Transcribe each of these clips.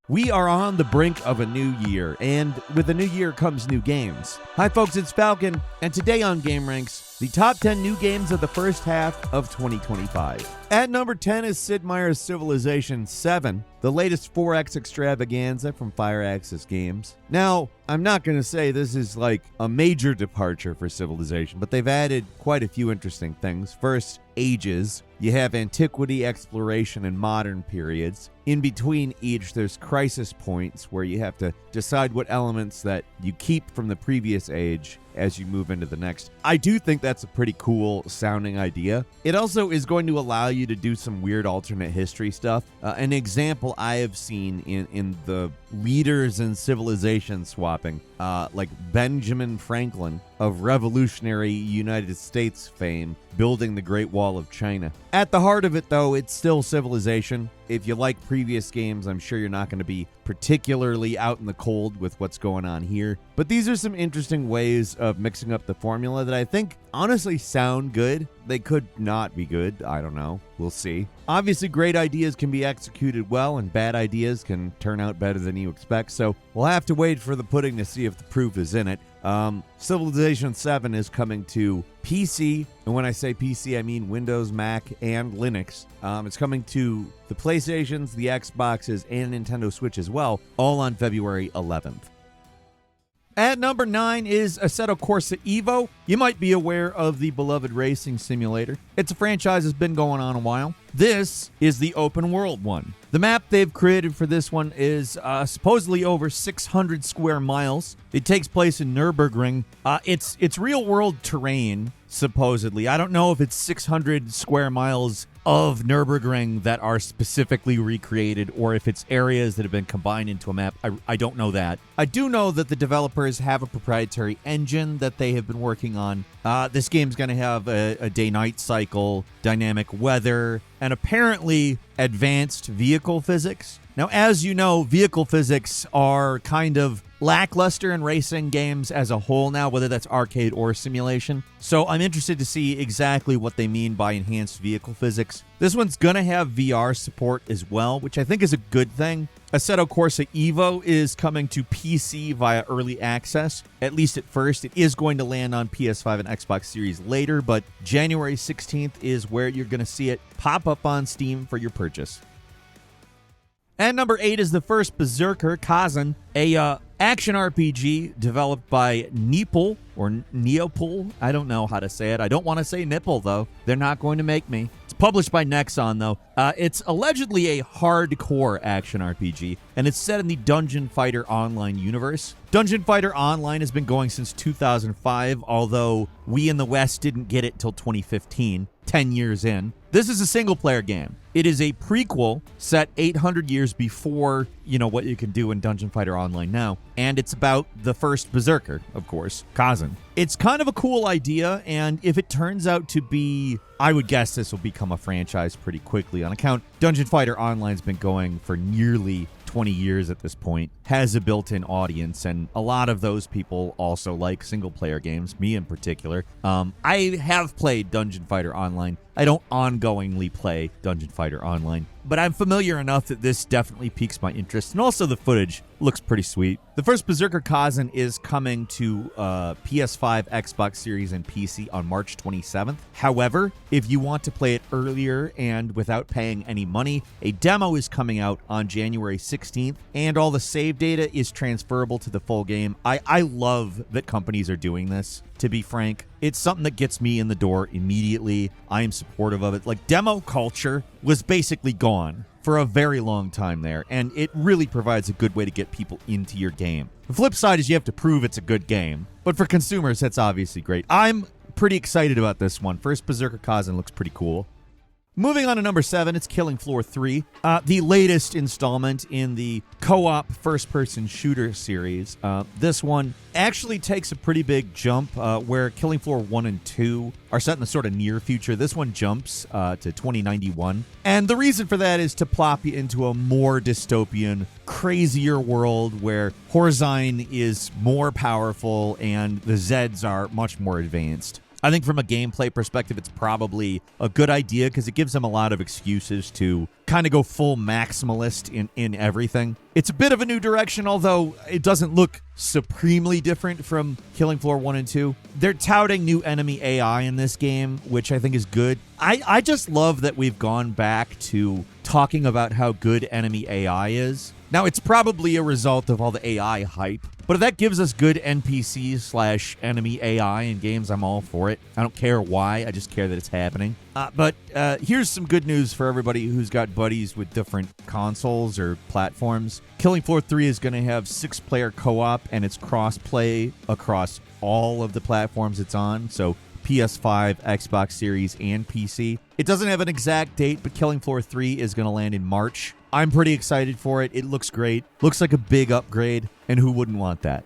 We are on the brink of a new year, and with the new year comes new games. Hi folks, it's Falcon, and today on gameranx, the top 10 new games of the first half of 2025. At number 10 is Sid Meier's Civilization VII, the latest 4X extravaganza from Firaxis Games. Now, I'm not going to say this is like a major departure for Civilization, but they've added quite a few interesting things. First, ages. You have antiquity, exploration, and modern periods. In between each, there's crisis points where you have to decide what elements that you keep from the previous age as you move into the next. I do think that's a pretty cool sounding idea. It also is going to allow you to do some weird alternate history stuff. An example I have seen in the leaders in civilization swapping, like Benjamin Franklin of revolutionary United States fame, building the Great Wall of China. At the heart of it, though, it's still Civilization. If you like previous games, I'm sure you're not going to be particularly out in the cold with what's going on here. But these are some interesting ways of mixing up the formula that I think honestly sound good. They could not be good. I don't know. We'll see. Obviously, great ideas can be executed well, and bad ideas can turn out better than you expect. So we'll have to wait for the pudding to see if the proof is in it. Civilization 7 is coming to PC, and when I say PC, I mean Windows, Mac, and Linux. It's coming to the PlayStations, the Xboxes, and Nintendo Switch as well, all on February 11th. At number 9 is Assetto Corsa EVO. You might be aware of the beloved racing simulator. It's a franchise that's been going on a while. This is the open world one. The map they've created for this one is supposedly over 600 square miles. It takes place in Nürburgring. It's real world terrain, supposedly. I don't know if it's 600 square miles of Nürburgring that are specifically recreated or if it's areas that have been combined into a map. I don't know that. I do know that the developers have a proprietary engine that they have been working on. This game's going to have a day-night cycle, dynamic weather, and apparently advanced vehicle physics. Now, as you know, vehicle physics are kind of lackluster in racing games as a whole now, whether that's arcade or simulation. So I'm interested to see exactly what they mean by enhanced vehicle physics. This one's going to have VR support as well, which I think is a good thing. Assetto Corsa EVO is coming to PC via early access, at least at first. It is going to land on PS5 and Xbox Series later, but January 16th is where you're going to see it pop up on Steam for your purchase. And number 8 is the first Berserker, Khazan, a action RPG developed by Neopol, or Neopol. I don't know how to say it. I don't want to say nipple, though. They're not going to make me. It's published by Nexon, though. It's allegedly a hardcore action RPG, and it's set in the Dungeon Fighter Online universe. Dungeon Fighter Online has been going since 2005, although we in the West didn't get it till 2015, 10 years in. This is a single-player game. It is a prequel set 800 years before, what you can do in Dungeon Fighter Online now. And it's about the first Berserker, of course, Khazan. It's kind of a cool idea, and if it turns out to be, I would guess this will become a franchise pretty quickly on account. Dungeon Fighter Online's been going for nearly 20 years at this point, has a built-in audience, and a lot of those people also like single-player games, me in particular. I have played Dungeon Fighter Online. I don't ongoingly play Dungeon Fighter Online, but I'm familiar enough that this definitely piques my interest, and also the footage looks pretty sweet. The first Berserker Khazan is coming to PS5, Xbox Series, and PC on March 27th. However, if you want to play it earlier and without paying any money, a demo is coming out on January 16th, and all the save data is transferable to the full game. I love that companies are doing this, to be frank. It's something that gets me in the door immediately. I am supportive of it. Like, demo culture was basically gone for a very long time there, and it really provides a good way to get people into your game. The flip side is you have to prove it's a good game, but for consumers, that's obviously great. I'm pretty excited about this one. First Berserker Khazan looks pretty cool. Moving on to number 7, it's Killing Floor 3, the latest installment in the co-op first-person shooter series. This one actually takes a pretty big jump where Killing Floor 1 and 2 are set in the sort of near future. This one jumps to 2091. And the reason for that is to plop you into a more dystopian, crazier world where Khazan is more powerful and the Zeds are much more advanced. I think from a gameplay perspective, it's probably a good idea because it gives them a lot of excuses to kind of go full maximalist in everything. It's a bit of a new direction, although it doesn't look supremely different from Killing Floor 1 and 2. They're touting new enemy AI in this game, which I think is good. I just love that we've gone back to talking about how good enemy AI is. Now, it's probably a result of all the AI hype, but if that gives us good NPCs/enemy AI in games, I'm all for it. I don't care why, I just care that it's happening. But here's some good news for everybody who's got buddies with different consoles or platforms. Killing Floor 3 is going to have 6-player co-op, and it's cross-play across all of the platforms it's on, so PS5, Xbox Series, and PC. It doesn't have an exact date, but Killing Floor 3 is going to land in March. I'm pretty excited for it. It looks great. Looks like a big upgrade, and who wouldn't want that?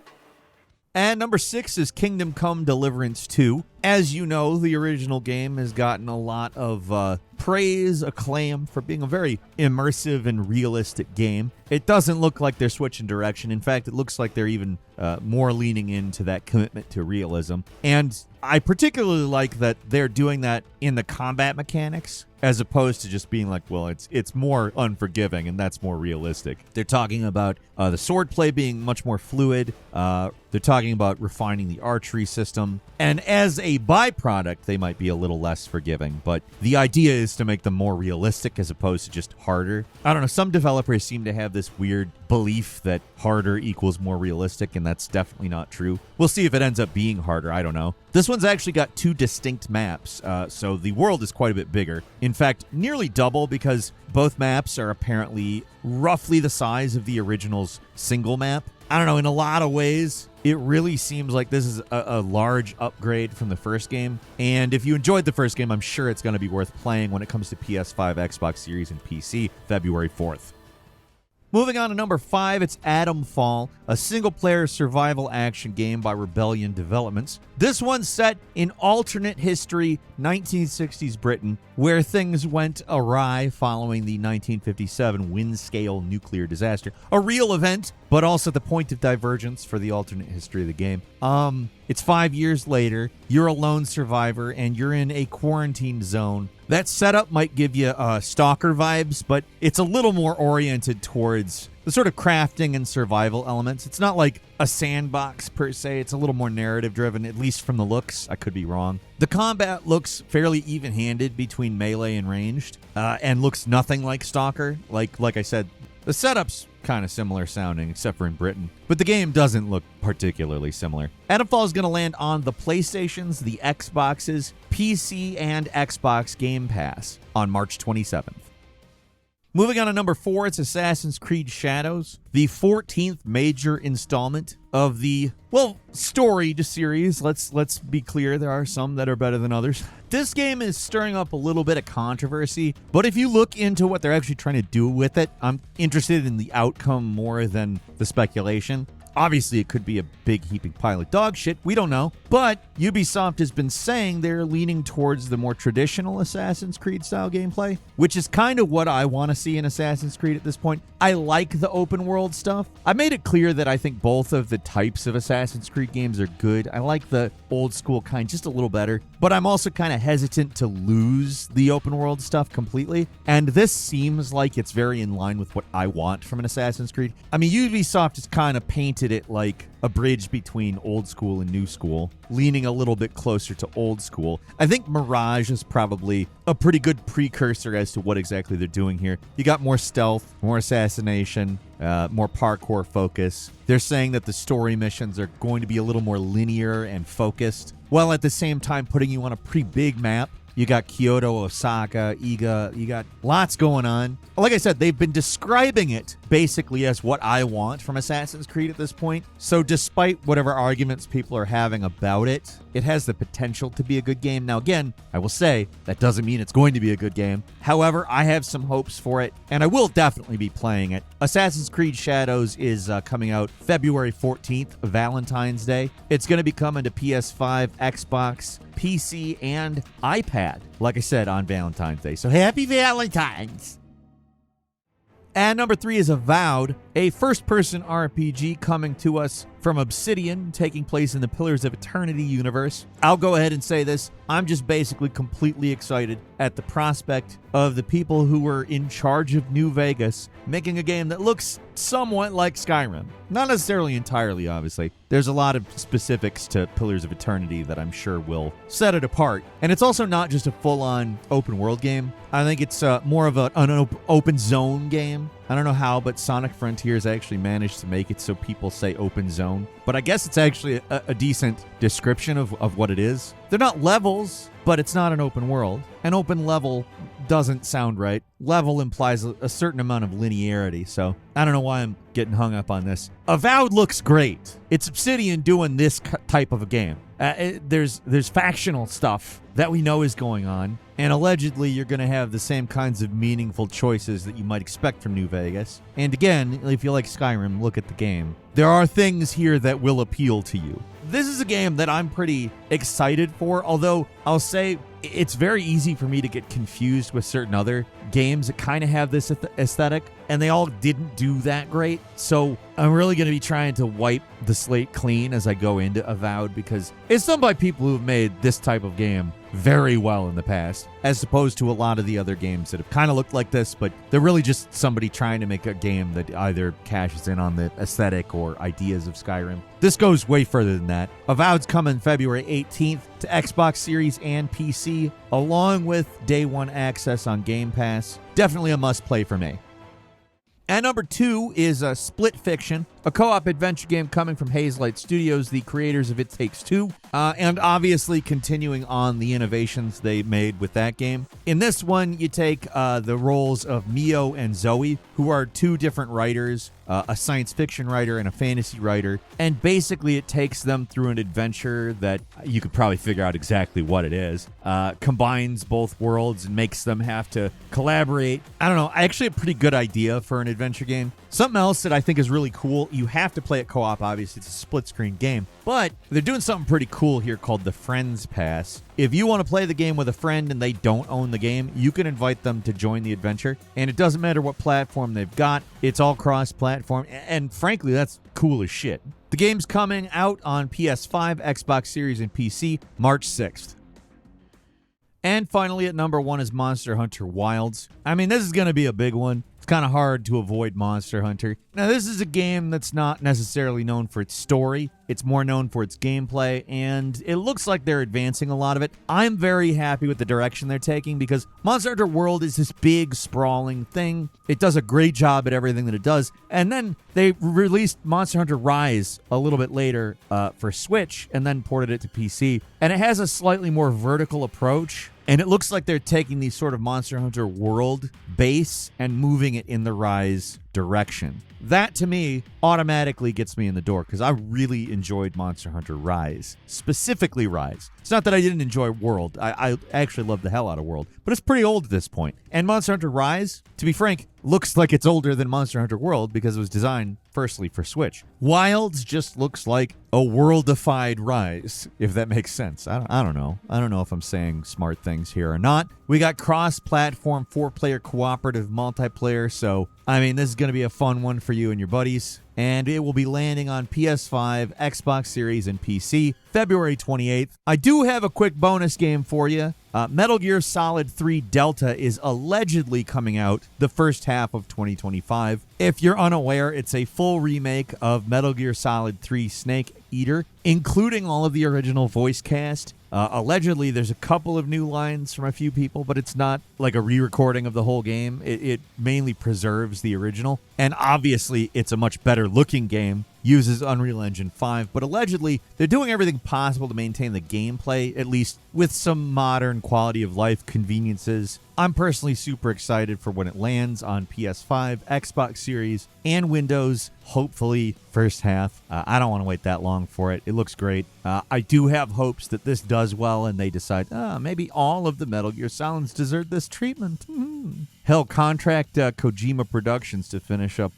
And number 6 is Kingdom Come Deliverance 2. As you know, the original game has gotten a lot of praise, acclaim for being a very immersive and realistic game. It doesn't look like they're switching direction. In fact, it looks like they're even more leaning into that commitment to realism. And I particularly like that they're doing that in the combat mechanics, as opposed to just being like, well, it's more unforgiving and that's more realistic. They're talking about the swordplay being much more fluid. They're talking about refining the archery system. And as a byproduct, they might be a little less forgiving. But the idea is to make them more realistic as opposed to just harder. I don't know. Some developers seem to have this weird belief that harder equals more realistic, and that's definitely not true. We'll see if it ends up being harder. I don't know. This one's actually got 2 distinct maps, so the world is quite a bit bigger. In fact, nearly double, because both maps are apparently roughly the size of the original's single map. I don't know, in a lot of ways, it really seems like this is a large upgrade from the first game. And if you enjoyed the first game, I'm sure it's going to be worth playing when it comes to PS5, Xbox Series, and PC, February 4th. Moving on to number 5, it's Atomfall, a single-player survival action game by Rebellion Developments. This one's set in alternate history, 1960s Britain, where things went awry following the 1957 Windscale nuclear disaster. A real event, but also the point of divergence for the alternate history of the game. It's 5 years later, you're a lone survivor, and you're in a quarantine zone. That setup might give you Stalker vibes, but it's a little more oriented towards the sort of crafting and survival elements. It's not like a sandbox per se. It's a little more narrative driven, at least from the looks. I could be wrong. The combat looks fairly even-handed between melee and ranged, and looks nothing like Stalker. Like I said, the setup's kind of similar sounding, except for in Britain. But the game doesn't look particularly similar. Atomfall is going to land on the PlayStations, the Xboxes, PC, and Xbox Game Pass on March 27th. Moving on to number 4, it's Assassin's Creed Shadows, the 14th major installment of the, storied series. Let's be clear, there are some that are better than others. This game is stirring up a little bit of controversy, but if you look into what they're actually trying to do with it, I'm interested in the outcome more than the speculation. Obviously, it could be a big heaping pile of dog shit. We don't know. But Ubisoft has been saying they're leaning towards the more traditional Assassin's Creed style gameplay, which is kind of what I want to see in Assassin's Creed at this point. I like the open world stuff. I made it clear that I think both of the types of Assassin's Creed games are good. I like the old school kind just a little better, but I'm also kind of hesitant to lose the open world stuff completely. And this seems like it's very in line with what I want from an Assassin's Creed. I mean, Ubisoft has kind of painted it like a bridge between old school and new school, leaning a little bit closer to old school. I think Mirage is probably a pretty good precursor as to what exactly they're doing here. You got more stealth, more assassination, more parkour focus. They're saying that the story missions are going to be a little more linear and focused, while at the same time putting you on a pretty big map. You got Kyoto, Osaka, Iga. You got lots going on. Like I said, they've been describing it basically as what I want from Assassin's Creed at this point. So despite whatever arguments people are having about it, it has the potential to be a good game. Now, again, I will say that doesn't mean it's going to be a good game. However, I have some hopes for it, and I will definitely be playing it. Assassin's Creed Shadows is coming out February 14th, Valentine's Day. It's going to be coming to PS5, Xbox, PC, and iPad, like I said, on Valentine's Day. So happy Valentine's! And number 3 is Avowed, a first-person RPG coming to us from Obsidian, taking place in the Pillars of Eternity universe. I'll go ahead and say this. I'm just basically completely excited at the prospect of the people who were in charge of New Vegas making a game that looks somewhat like Skyrim. Not necessarily entirely, obviously. There's a lot of specifics to Pillars of Eternity that I'm sure will set it apart. And it's also not just a full-on open-world game. I think it's more of an open zone game. I don't know how, but Sonic Frontiers actually managed to make it so people say open zone. But I guess it's actually a decent description of what it is. They're not levels, but it's not an open world. An open level doesn't sound right. Level implies a certain amount of linearity, so I don't know why I'm getting hung up on this. Avowed looks great. It's Obsidian doing this type of a game. There's factional stuff that we know is going on, and allegedly you're going to have the same kinds of meaningful choices that you might expect from New Vegas. And again, if you like Skyrim, look at the game. There are things here that will appeal to you. This is a game that I'm pretty excited for, although I'll say it's very easy for me to get confused with certain other games that kind of have this aesthetic, and they all didn't do that great. So I'm really going to be trying to wipe the slate clean as I go into Avowed, because it's done by people who have made this type of game very well in the past, as opposed to a lot of the other games that have kind of looked like this, but they're really just somebody trying to make a game that either cashes in on the aesthetic or ideas of Skyrim. This goes way further than that. Avowed's coming February 18th to Xbox Series and PC, along with day one access on Game Pass. Definitely a must-play for me. And number 2 is Split Fiction, a co-op adventure game coming from Hazelight Studios, the creators of It Takes Two, and obviously continuing on the innovations they made with that game. In this one, you take the roles of Mio and Zoe, who are two different writers, a science fiction writer and a fantasy writer, and basically it takes them through an adventure that you could probably figure out exactly what it is, combines both worlds and makes them have to collaborate. I don't know, actually a pretty good idea for an adventure game. Something else that I think is really cool, you have to play it co-op, obviously, it's a split-screen game, but they're doing something pretty cool here called the Friends Pass. If you want to play the game with a friend and they don't own the game, you can invite them to join the adventure, and it doesn't matter what platform they've got, it's all cross-platform, and frankly, that's cool as shit. The game's coming out on PS5, Xbox Series, and PC March 6th. And finally, at number 1 is Monster Hunter Wilds. I mean, this is going to be a big one. It's kind of hard to avoid Monster Hunter. Now, this is a game that's not necessarily known for its story. It's more known for its gameplay, and it looks like they're advancing a lot of it. I'm very happy with the direction they're taking because Monster Hunter World is this big, sprawling thing. It does a great job at everything that it does. And then they released Monster Hunter Rise a little bit later for Switch and then ported it to PC. And it has a slightly more vertical approach. And it looks like they're taking the sort of Monster Hunter World base and moving it in the Rise direction. That, to me, automatically gets me in the door because I really enjoyed Monster Hunter Rise. Specifically Rise. It's not that I didn't enjoy World. I actually love the hell out of World. But it's pretty old at this point. And Monster Hunter Rise, to be frank, looks like it's older than Monster Hunter World because it was designed firstly for Switch. Wilds just looks like a worldified Rise, if that makes sense. I don't know. I don't know if I'm saying smart things here or not. We got cross-platform 4-player cooperative multiplayer, so I mean, this is going to be a fun one for you and your buddies. And it will be landing on PS5, Xbox Series, and PC February 28th. I do have a quick bonus game for you. Metal Gear Solid 3 Delta is allegedly coming out the first half of 2025. If you're unaware, it's a full remake of Metal Gear Solid 3 Snake Eater, including all of the original voice cast. Allegedly, there's a couple of new lines from a few people, but it's not like a re-recording of the whole game. It mainly preserves the original. And obviously, it's a much better looking game. Uses Unreal Engine 5, but allegedly, they're doing everything possible to maintain the gameplay, at least with some modern quality of life conveniences. I'm personally super excited for when it lands on PS5, Xbox Series, and Windows, hopefully first half. I don't want to wait that long for it. It looks great. I do have hopes that this does well and they decide, maybe all of the Metal Gear Solids deserve this treatment. Hell, contract Kojima Productions to finish up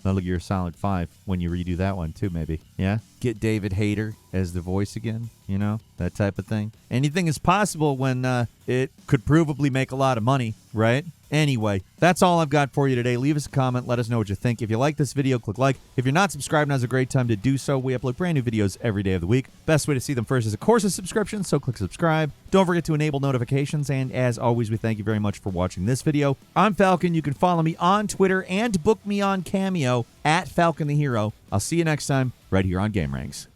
Metal Gear Solid 5 when you redo that one too, maybe. Yeah? Get David Hayter as the voice again, you know, that type of thing. Anything is possible when it could provably make a lot of money, right? Anyway, that's all I've got for you today. Leave us a comment. Let us know what you think. If you like this video, click like. If you're not subscribed, now's a great time to do so. We upload brand new videos every day of the week. Best way to see them first is, of course, a subscription, so click subscribe. Don't forget to enable notifications, and as always, we thank you very much for watching this video. I'm Falcon. You can follow me on Twitter and book me on Cameo at Falcon the Hero. I'll see you next time right here on gameranx.